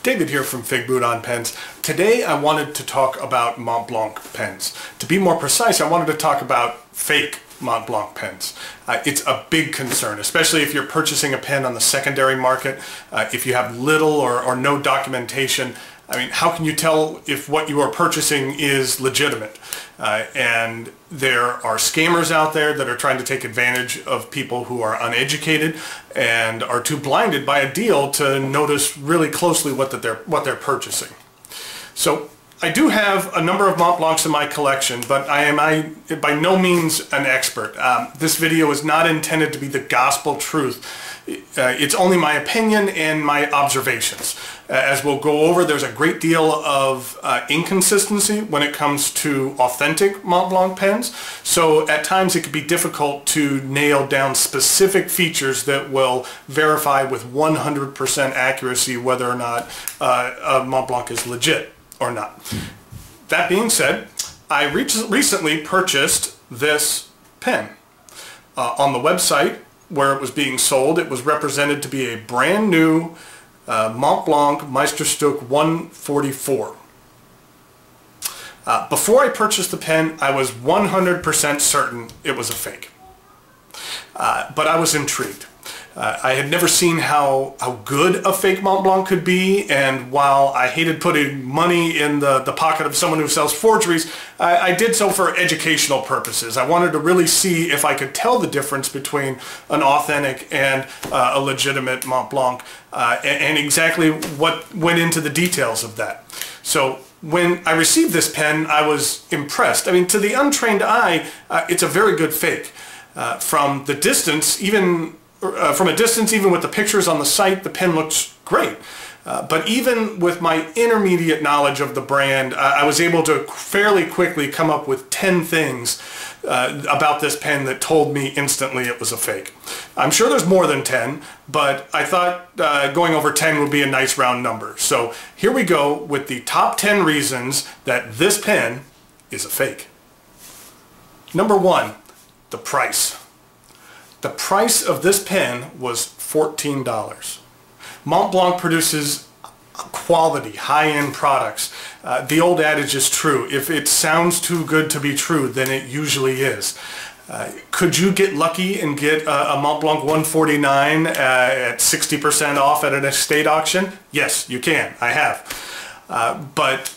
David here from Figboot on Pens. Today I wanted to talk about Montblanc pens. To be more precise, I wanted to talk about fake Montblanc pens. It's a big concern, especially if you're purchasing a pen on the secondary market. If you have little or no documentation, I mean, how can you tell if what you are purchasing is legitimate? And there are scammers out there that are trying to take advantage of people who are uneducated and are too blinded by a deal to notice really closely what they're purchasing. So I do have a number of Montblancs in my collection, but I am by no means an expert. This video is not intended to be the gospel truth. It's only my opinion and my observations. As we'll go over, there's a great deal of inconsistency when it comes to authentic Montblanc pens. So at times it can be difficult to nail down specific features that will verify with 100% accuracy whether or not a Montblanc is legit or not. That being said, I recently purchased this pen. On the website where it was being sold, it was represented to be a brand new Montblanc Meisterstück 144. Before I purchased the pen, I was 100% certain it was a fake. But I was intrigued. I had never seen how good a fake Montblanc could be, and while I hated putting money in the pocket of someone who sells forgeries, I did so for educational purposes. I wanted to really see if I could tell the difference between an authentic and a legitimate Montblanc, and exactly what went into the details of that. So when I received this pen, I was impressed. I mean, to the untrained eye, it's a very good fake. From the distance, even with the pictures on the site, the pen looks great. But even with my intermediate knowledge of the brand, I was able to fairly quickly come up with 10 things about this pen that told me instantly it was a fake. I'm sure there's more than 10, but I thought going over 10 would be a nice round number. So here we go with the top 10 reasons that this pen is a fake. Number 1, the price. The price of this pen was $14. Montblanc produces quality, high-end products. The old adage is true. If it sounds too good to be true, then it usually is. Could you get lucky and get a Montblanc 149 at 60% off at an estate auction? Yes, you can. I have. But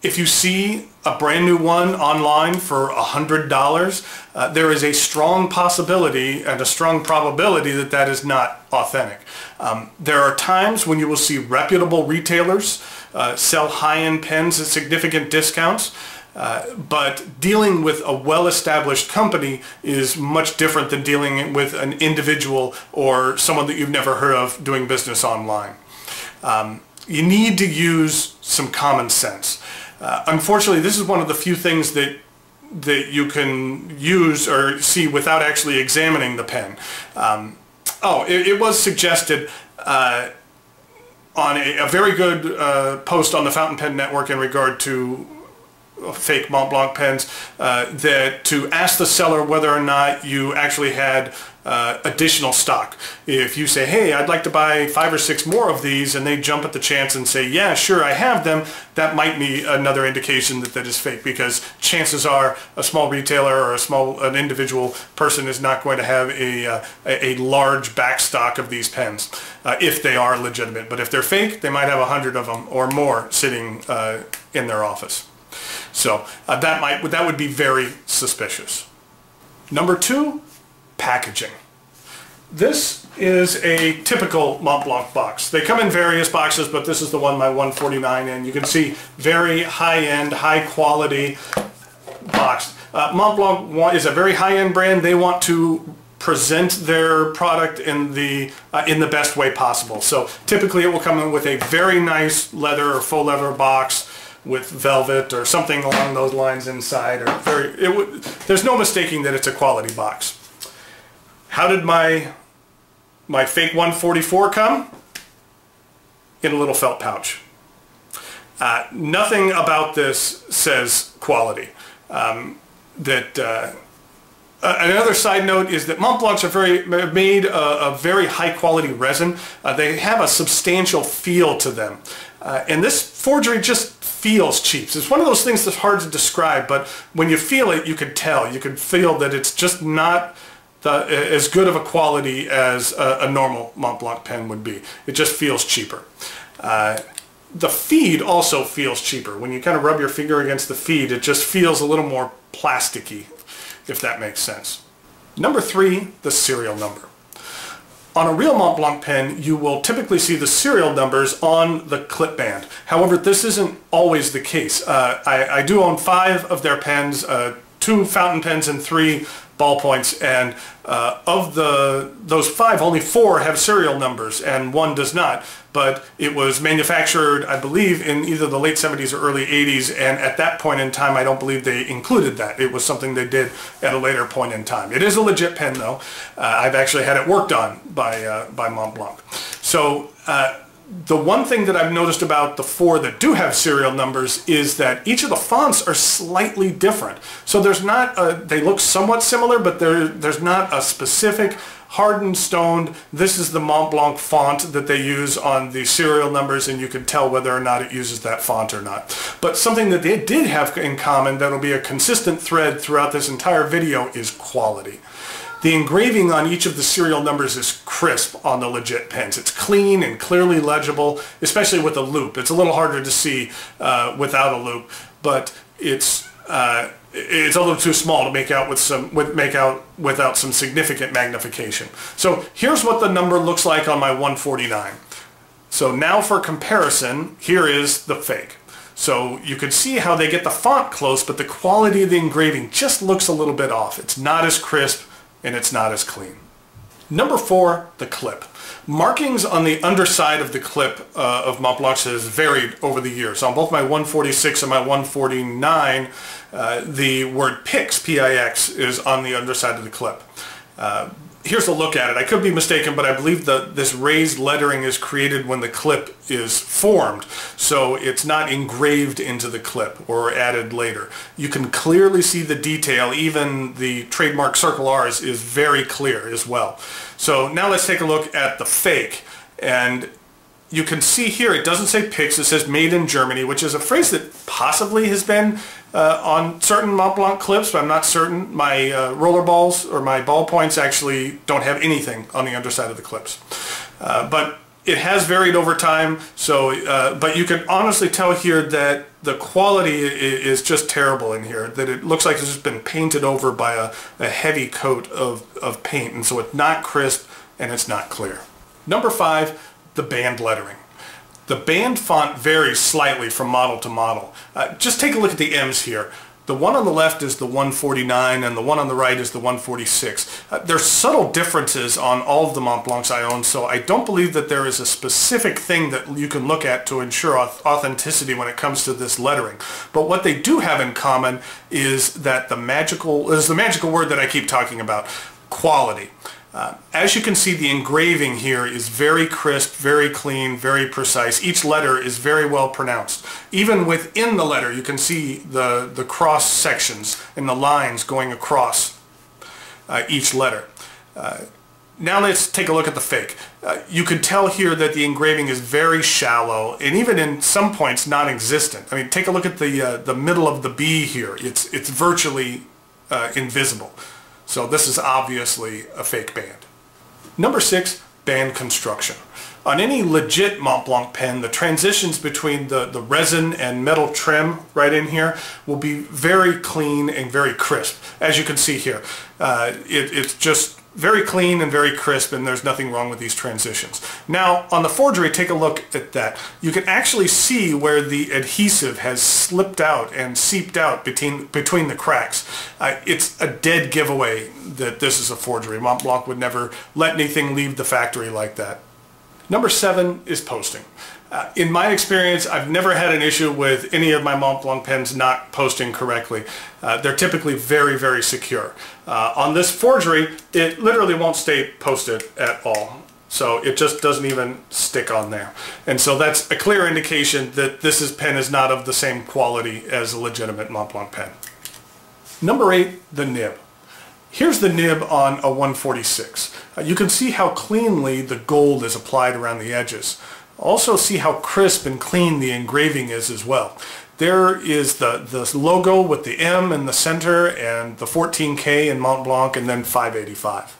if you see a brand new one online for $100, there is a strong possibility and a strong probability that that is not authentic. There are times when you will see reputable retailers sell high-end pens at significant discounts, but dealing with a well-established company is much different than dealing with an individual or someone that you've never heard of doing business online. You need to use some common sense. Unfortunately, this is one of the few things that you can use or see without actually examining the pen. It was suggested on a very good post on the Fountain Pen Network in regard to fake Montblanc pens, that to ask the seller whether or not you actually had additional stock. If you say, hey, I'd like to buy 5 or 6 more of these, and they jump at the chance and say, yeah, sure, I have them, that might be another indication that that is fake, because chances are a small retailer or an individual person is not going to have a large back stock of these pens if they are legitimate. But if they're fake, they might have 100 of them or more sitting in their office. So that would be very suspicious. Number 2, packaging. This is a typical Montblanc box. They come in various boxes, but this is the one, my 149, and you can see very high-end, high-quality box. Montblanc is a very high-end brand. They want to present their product in the best way possible. So typically it will come in with a very nice leather or faux leather box with velvet or something along those lines inside. There's no mistaking that it's a quality box. How did my fake 144 come? In a little felt pouch. Nothing about this says quality. Another side note is that Montblancs are made of very high quality resin. They have a substantial feel to them. And this forgery just feels cheap. It's one of those things that's hard to describe, but when you feel it, you can tell. You can feel that it's just not as good of a quality as a normal Montblanc pen would be. It just feels cheaper. The feed also feels cheaper. When you kind of rub your finger against the feed, it just feels a little more plasticky, if that makes sense. Number 3, the serial number. On a real Montblanc pen, you will typically see the serial numbers on the clip band. However, this isn't always the case. I do own 5 of their pens, 2 fountain pens and 3 ballpoints, and of those 5, only 4 have serial numbers and 1 does not. But it was manufactured, I believe, in either the late 70s or early 80s, and at that point in time I don't believe they included that. It was something they did at a later point in time. It is a legit pen though. I've actually had it worked on by Montblanc. So the one thing that I've noticed about the 4 that do have serial numbers is that each of the fonts are slightly different. So there's not they look somewhat similar, but there's not a specific hardened, stoned, this is the Montblanc font that they use on the serial numbers, and you can tell whether or not it uses that font or not. But something that they did have in common that'll be a consistent thread throughout this entire video is quality. The engraving on each of the serial numbers is crisp on the legit pens. It's clean and clearly legible, especially with a loop. It's a little harder to see without a loop, but it's a little too small to make out without some significant magnification. So here's what the number looks like on my 149. So now for comparison, here is the fake. So you can see how they get the font close, but the quality of the engraving just looks a little bit off. It's not as crisp and it's not as clean. Number 4, the clip. Markings on the underside of the clip of Montblanc has varied over the years. On both my 146 and my 149, the word PIX, P-I-X, is on the underside of the clip. Here's a look at it. I could be mistaken, but I believe that this raised lettering is created when the clip is formed, so it's not engraved into the clip or added later. You can clearly see the detail. Even the trademark Circle R's is very clear as well. So now let's take a look at the fake, and you can see here it doesn't say PIX, it says made in Germany, which is a phrase that possibly has been on certain Montblanc clips, but I'm not certain. My roller balls or my ballpoints actually don't have anything on the underside of the clips. But it has varied over time, so but you can honestly tell here that the quality is just terrible in here, that it looks like it's just been painted over by a heavy coat of paint, and so it's not crisp and it's not clear. Number 5, the band lettering. The band font varies slightly from model to model. Just take a look at the M's here. The one on the left is the 149 and the one on the right is the 146. There's subtle differences on all of the Montblancs I own, so I don't believe that there is a specific thing that you can look at to ensure authenticity when it comes to this lettering. But what they do have in common is that the magical word that I keep talking about, quality. As you can see, the engraving here is very crisp, very clean, very precise. Each letter is very well pronounced. Even within the letter, you can see the cross sections and the lines going across each letter. Now let's take a look at the fake. You can tell here that the engraving is very shallow and even in some points non-existent. I mean, take a look at the middle of the B here. It's virtually invisible. So this is obviously a fake band. Number 6, band construction. On any legit Montblanc pen, the transitions between the resin and metal trim right in here will be very clean and very crisp. As you can see here, it's just very clean and very crisp, and there's nothing wrong with these transitions. Now, on the forgery, take a look at that. You can actually see where the adhesive has slipped out and seeped out between the cracks. It's a dead giveaway that this is a forgery. Montblanc would never let anything leave the factory like that. Number 7 is posting. In my experience, I've never had an issue with any of my Montblanc pens not posting correctly. They're typically very, very secure. On this forgery, it literally won't stay posted at all. So it just doesn't even stick on there. And so that's a clear indication that this pen is not of the same quality as a legitimate Montblanc pen. Number 8, the nib. Here's the nib on a 146. You can see how cleanly the gold is applied around the edges. Also see how crisp and clean the engraving is as well. There is the logo with the M in the center and the 14K in Montblanc and then 585.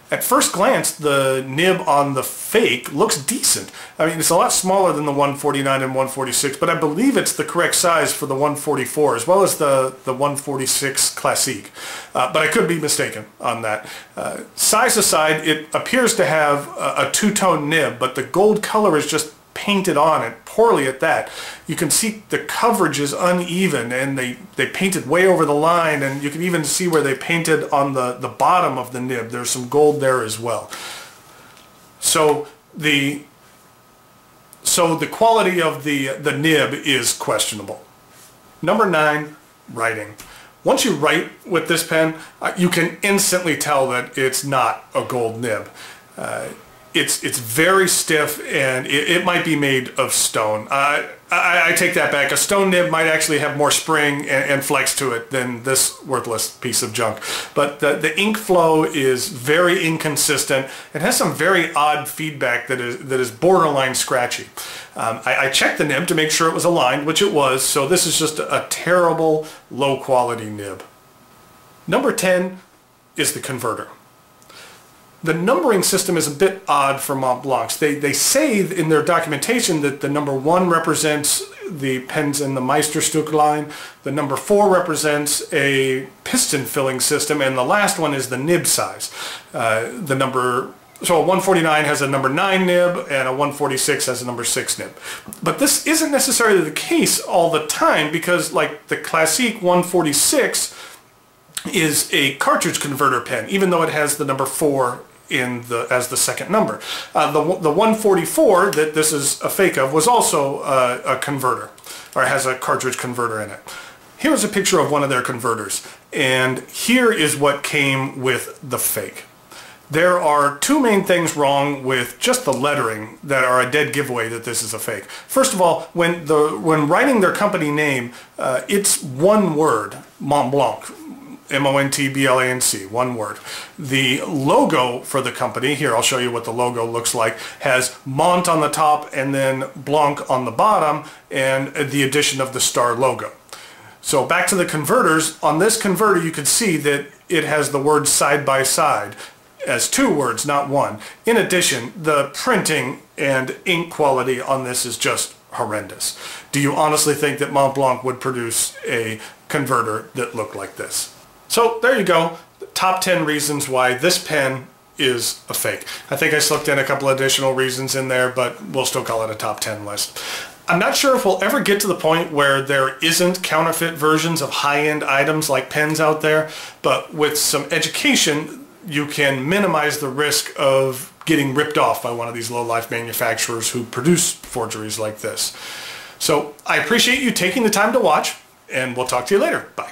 At first glance, the nib on the fake looks decent. I mean, it's a lot smaller than the 149 and 146, but I believe it's the correct size for the 144 as well as the 146 Classique. But I could be mistaken on that. Size aside, it appears to have a two-tone nib, but the gold color is just painted on it, poorly at that. You can see the coverage is uneven and they painted way over the line, and you can even see where they painted on the bottom of the nib. There's some gold there as well. So the quality of the nib is questionable. Number 9, writing. Once you write with this pen, you can instantly tell that it's not a gold nib. It's very stiff, and it might be made of stone. I take that back. A stone nib might actually have more spring and flex to it than this worthless piece of junk. But the ink flow is very inconsistent. It has some very odd feedback that is borderline scratchy. I checked the nib to make sure it was aligned, which it was, so this is just a terrible, low-quality nib. Number 10 is the converter. The numbering system is a bit odd for Montblancs. They say in their documentation that the number 1 represents the pens in the Meisterstück line, the number 4 represents a piston filling system, and the last one is the nib size. So a 149 has a number 9 nib and a 146 has a number 6 nib. But this isn't necessarily the case all the time, because like the Classique 146 is a cartridge converter pen, even though it has the number 4 as the second number. The 144 that this is a fake of was also a converter, or has a cartridge converter in it. Here's a picture of one of their converters, and here is what came with the fake. There are 2 main things wrong with just the lettering that are a dead giveaway that this is a fake. First of all, when writing their company name, it's one word, Montblanc. M-O-N-T-B-L-A-N-C, one word. The logo for the company, here I'll show you what the logo looks like, has Mont on the top and then Blanc on the bottom, and the addition of the star logo. So back to the converters. On this converter you can see that it has the word side by side as 2 words, not 1. In addition, the printing and ink quality on this is just horrendous. Do you honestly think that Montblanc would produce a converter that looked like this? So there you go, the top 10 reasons why this pen is a fake. I think I slipped in a couple additional reasons in there, but we'll still call it a top 10 list. I'm not sure if we'll ever get to the point where there isn't counterfeit versions of high-end items like pens out there, but with some education, you can minimize the risk of getting ripped off by one of these low-life manufacturers who produce forgeries like this. So I appreciate you taking the time to watch, and we'll talk to you later. Bye.